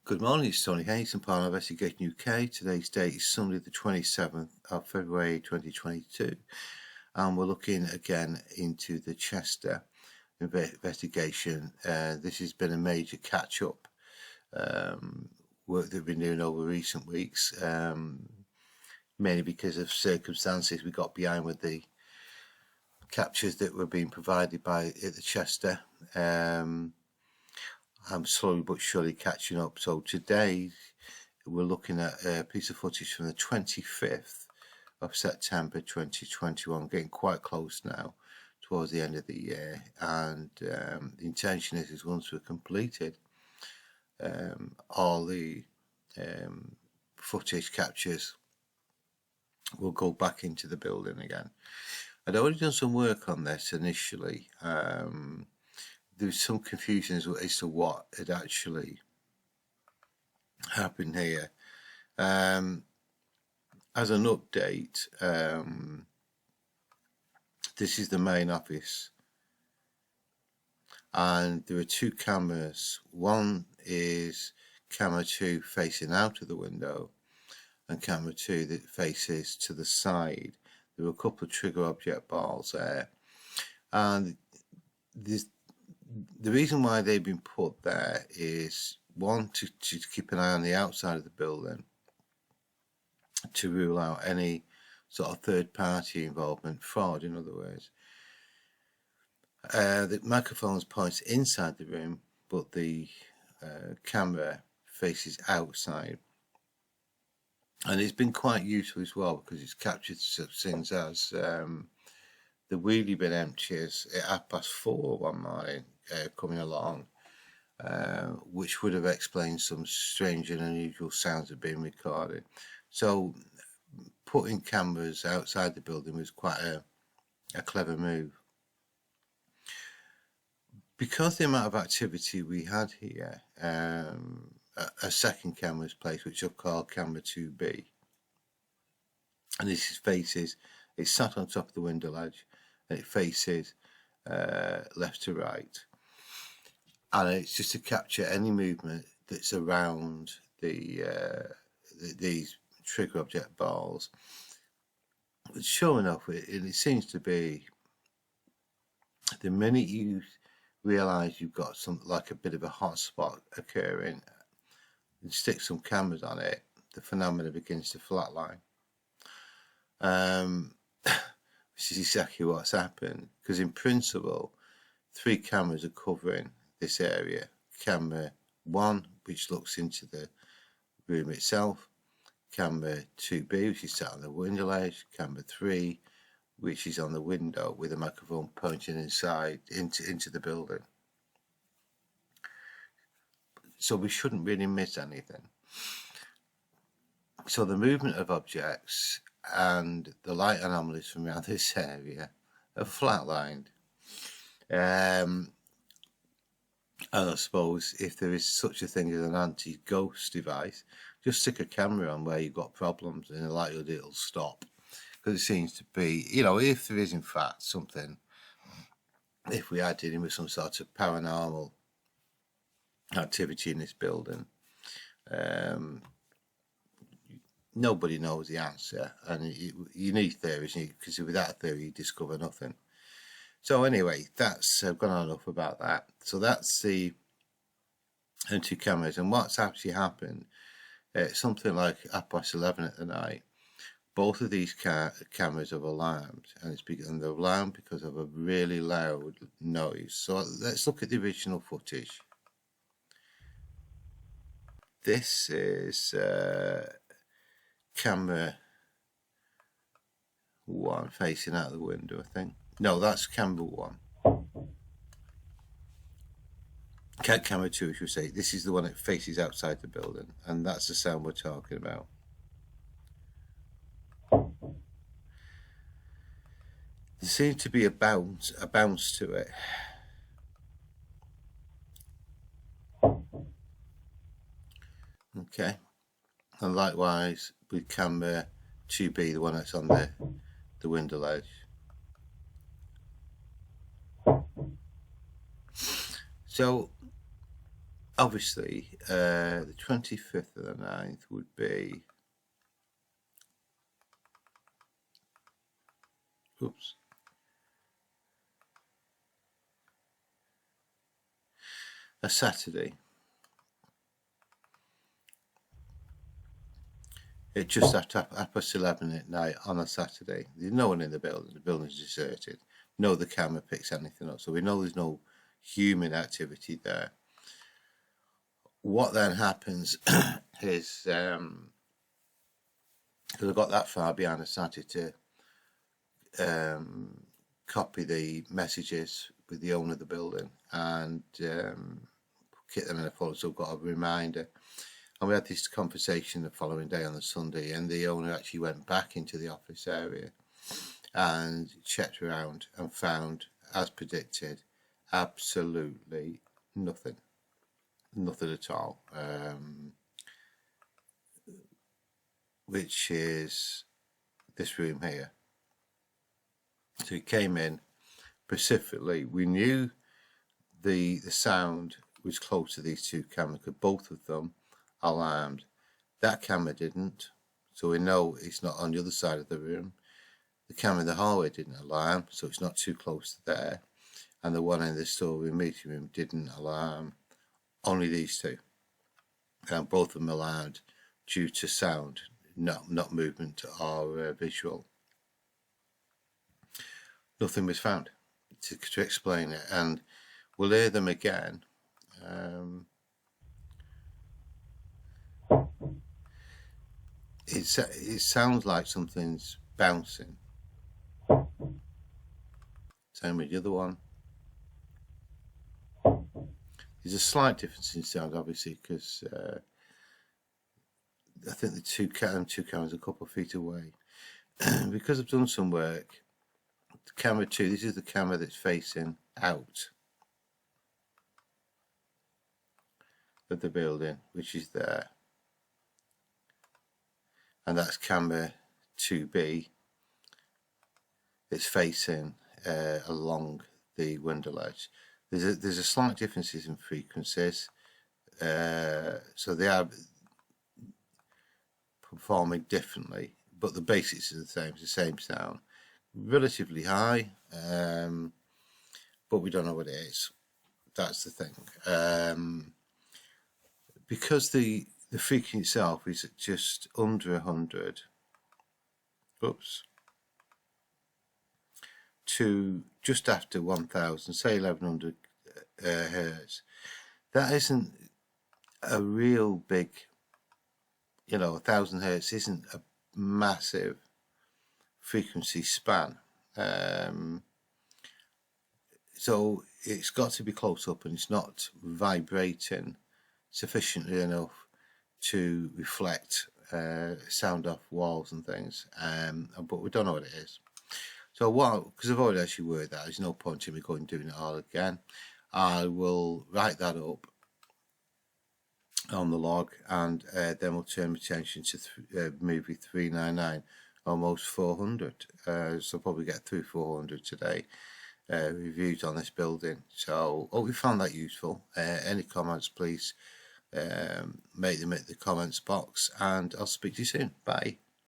Good morning, it's Tony Hayes from Paranormal Investigation UK. Today's date is Sunday the 27th of February 2022, and we're looking again into the Chester investigation. This has been a major catch-up work that we've been doing over recent weeks, mainly because of circumstances we got behind with the captures that were being provided by at the Chester. I'm slowly but surely catching up. So today we're looking at a piece of footage from the 25th of September 2021, getting quite close now towards the end of the year. And the intention is once we're completed, all the footage captures will go back into the building again. I'd already done some work on this initially. There was some confusion as to what had actually happened here. As an update, this is the main office, and there are two cameras. One is camera 2 facing out of the window, and camera 2 that faces to the side. There were a couple of trigger object balls there, and the reason why they've been put there is, one, to keep an eye on the outside of the building, to rule out any sort of third-party involvement, fraud in other words. The microphone's points inside the room, but the camera faces outside. And it's been quite useful as well, because it's captured such things as the wheelie bin empties at 4:30 one morning, coming along, which would have explained some strange and unusual sounds that have been recorded. So putting cameras outside the building was quite a clever move. Because the amount of activity we had here, a second camera was placed, which I've called camera 2B. And this faces, it's sat on top of the window ledge, and it faces left to right. And it's just to capture any movement that's around these trigger object balls. But sure enough, it seems to be, the minute you realise you've got something like a bit of a hot spot occurring, and stick some cameras on it, the phenomena begins to flatline. Which is exactly what's happened, because in principle 3 cameras are covering this area. Camera 1, which looks into the room itself, camera 2B, which is sat on the window ledge, camera 3, which is on the window with a microphone pointing inside into the building. So we shouldn't really miss anything. So the movement of objects and the light anomalies from around this area are flatlined. And I suppose if there is such a thing as an anti-ghost device, just stick a camera on where you've got problems and the likelihood it'll stop. Because it seems to be, if there is in fact something, if we are dealing with some sort of paranormal activity in this building, nobody knows the answer, and you need theories, because without a theory you discover nothing. So anyway, that's I've gone on enough about that. So that's the 2 cameras, and what's actually happened, something like 11:30 at the night, both of these cameras have alarmed, and they're alarmed because of a really loud noise. So let's look at the original footage. This is camera 1 facing out the window, I think. No, that's camera 1. Camera 2, I should say. This is the one that faces outside the building, and that's the sound we're talking about. There seems to be a bounce to it. Okay, and likewise with camera 2B, the one that's on the window ledge. So obviously, the 25th of the 9th would be, oops, a Saturday. It just after 11:30 at night on a Saturday. There's no one in the building. The building's deserted. No, the camera picks anything up. So we know there's no human activity there. What then happens is, because I got that far behind, I started to copy the messages with the owner of the building and get them in a folder, so I've got a reminder. And we had this conversation the following day on the Sunday, and the owner actually went back into the office area and checked around and found, as predicted, absolutely nothing. Nothing at all. Which is this room here. So he came in specifically. We knew the sound was close to these two cameras because both of them alarmed. That camera didn't, so we know it's not on the other side of the room. The camera in the hallway didn't alarm, so it's not too close to there. And the one in the storeroom meeting room didn't alarm. Only these two. And both of them alarmed due to sound, not movement or visual. Nothing was found to explain it, and we'll hear them again. It sounds like something's bouncing. Same with the other one. There's a slight difference in sound, obviously, because I think the two cameras are a couple of feet away. Because I've done some work, the camera 2, this is the camera that's facing out of the building, which is there. And that's camera 2B. It's facing along the window ledge. There's a slight differences in frequencies, so they are performing differently, but the basics are the same. It's the same sound, relatively high, but we don't know what it is. That's the thing. Because the frequency itself is just under 100. Oops. To just after 1000, say 1100 hertz. That isn't a real big, 1000 hertz isn't a massive frequency span. So it's got to be close up, and it's not vibrating sufficiently enough to reflect sound off walls and things. But we don't know what it is. So because I've already actually worded that, there's no point in me going and doing it all again. I will write that up on the log, and then we'll turn my attention to movie 399, almost 400. So I'll probably get through 400 today, reviews on this building. So hope you found that useful. Any comments, please make them at the comments box, and I'll speak to you soon. Bye.